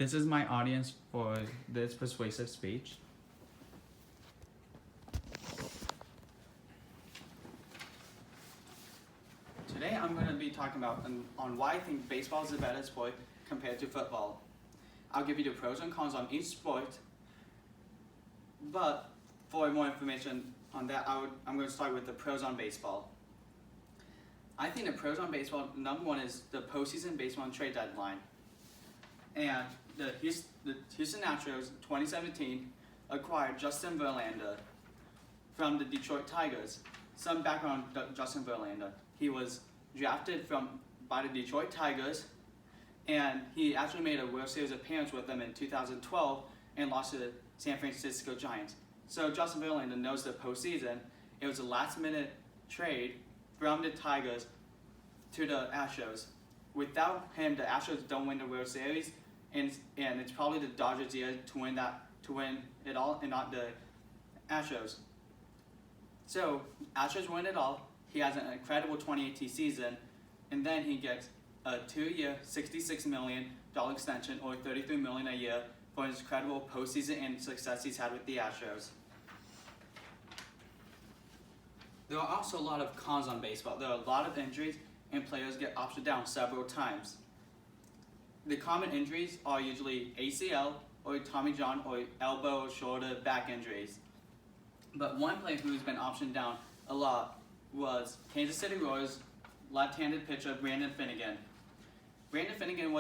This is my audience for this persuasive speech. Today I'm going to be talking about on why I think baseball is a better sport compared to football. I'll give you the pros and cons on each sport, but for more information on that, I'm going to start with the pros on baseball. I think the pros on baseball, number one is the postseason baseball trade deadline. And the Houston Astros 2017 acquired Justin Verlander from the Detroit Tigers. Some background on Justin Verlander. He was drafted by the Detroit Tigers, and he actually made a World Series appearance with them in 2012 and lost to the San Francisco Giants. So Justin Verlander knows the postseason. It was a last-minute trade from the Tigers to the Astros. Without him, the Astros don't win the World Series, and it's probably the Dodgers' year to win it all, and not the Astros. So Astros win it all. He has an incredible 2018 season, and then he gets a 2-year, $66 million extension, or $33 million a year, for his incredible postseason and success he's had with the Astros. There are also a lot of cons on baseball. There are a lot of injuries, and players get optioned down several times. The common injuries are usually ACL, or Tommy John, or elbow, shoulder, back injuries. But one player who's been optioned down a lot was Kansas City Royals left-handed pitcher Brandon Finnegan. Brandon Finnegan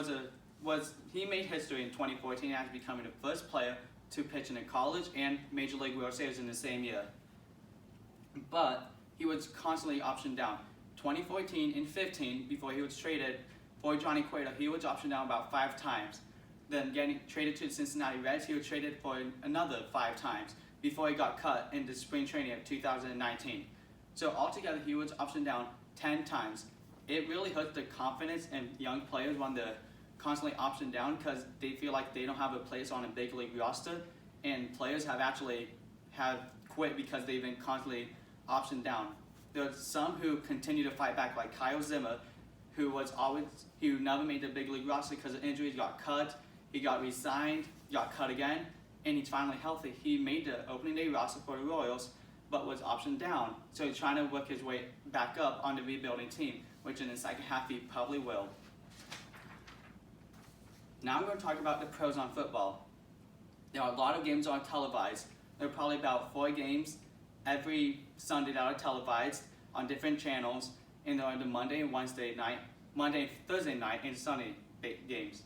he made history in 2014 after becoming the first player to pitch in a college and Major League World Series in the same year. But he was constantly optioned down. 2014 and 15, before he was traded for Johnny Cueto, he was optioned down about 5 times. Then getting traded to the Cincinnati Reds, he was traded for another 5 times before he got cut in the spring training of 2019. So altogether, he was optioned down 10 times. It really hurts the confidence in young players when they're constantly optioned down because they feel like they don't have a place on a big league roster, and players have quit because they've been constantly optioned down. There are some who continue to fight back, like Kyle Zimmer, who never made the big league roster because of injuries, got cut, he got re-signed, got cut again, and he's finally healthy. He made the opening day roster for the Royals, but was optioned down. So he's trying to work his way back up on the rebuilding team, which in the second half he probably will. Now I'm going to talk about the pros on football. There are a lot of games that are televised. There are probably about 4 games every Sunday that are televised on different channels, and there are the Monday and Thursday night, and Sunday games.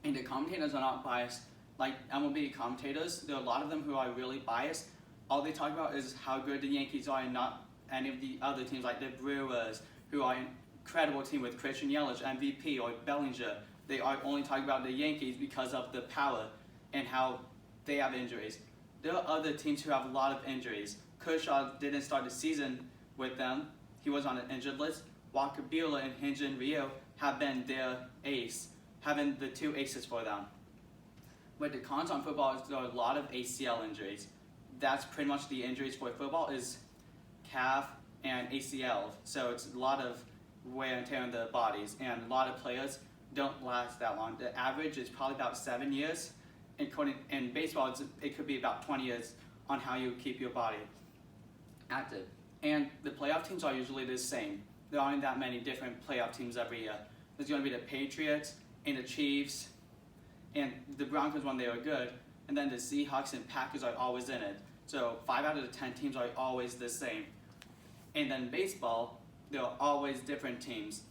And the commentators are not biased like MLB commentators. There are a lot of them who are really biased. All they talk about is how good the Yankees are and not any of the other teams like the Brewers, who are an incredible team with Christian Yelich, MVP, or Bellinger. They are only talking about the Yankees because of the power and how they have injuries. There are other teams who have a lot of injuries. Kershaw didn't start the season with them. He was on an injured list. Walker Buehler and Hyun-Jin Ryu have been their ace, having the 2 aces for them. But the cons on football is there are a lot of ACL injuries. That's pretty much the injuries for football is calf and ACL. So it's a lot of wear and tear on the bodies, and a lot of players don't last that long. The average is probably about 7 years. In baseball, it could be about 20 years on how you keep your body active. And the playoff teams are usually the same. There aren't that many different playoff teams every year. There's going to be the Patriots and the Chiefs and the Broncos when they are good, and then the Seahawks and Packers are always in it. So 5 out of the 10 teams are always the same. And then baseball, there are always different teams.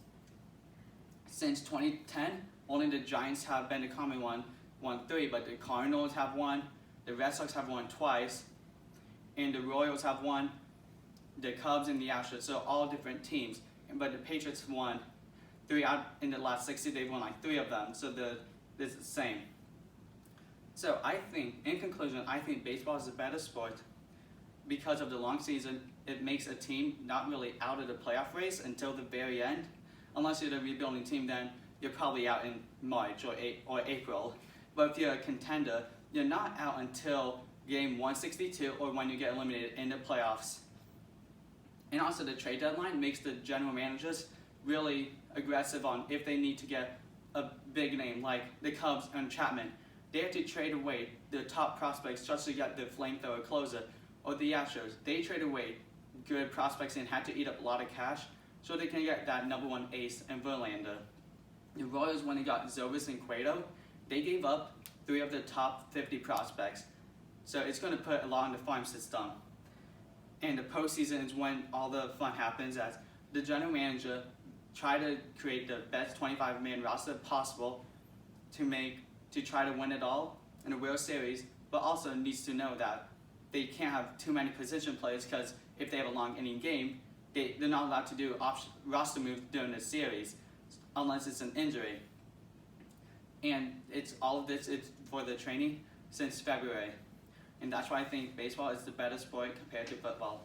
Since 2010, only the Giants have been the common one, won 3, but the Cardinals have won, the Red Sox have won twice, and the Royals have won, the Cubs and the Astros, so all different teams. But the Patriots won 3 out in the last 60, they've won like 3 of them, so it's the same. So in conclusion, I think baseball is a better sport because of the long season. It makes a team not really out of the playoff race until the very end. Unless you're the rebuilding team, then you're probably out in March or April. But if you're a contender, you're not out until game 162 or when you get eliminated in the playoffs. And also the trade deadline makes the general managers really aggressive on if they need to get a big name like the Cubs and Chapman, they have to trade away their top prospects just to get the flamethrower closer. Or the Astros, they trade away good prospects and had to eat up a lot of cash so they can get that number 1 ace in Verlander. The Royals, when they got Zovis and Cueto, they gave up 3 of the top 50 prospects. So it's going to put a lot in the farm system. And the postseason is when all the fun happens, as the general manager try to create the best 25-man roster possible to try to win it all in a World Series, but also needs to know that they can't have too many position players, because if they have a long inning game, they're not allowed to do roster moves during the series unless it's an injury. And it's all of this is for the training since February. And that's why I think baseball is the better sport compared to football.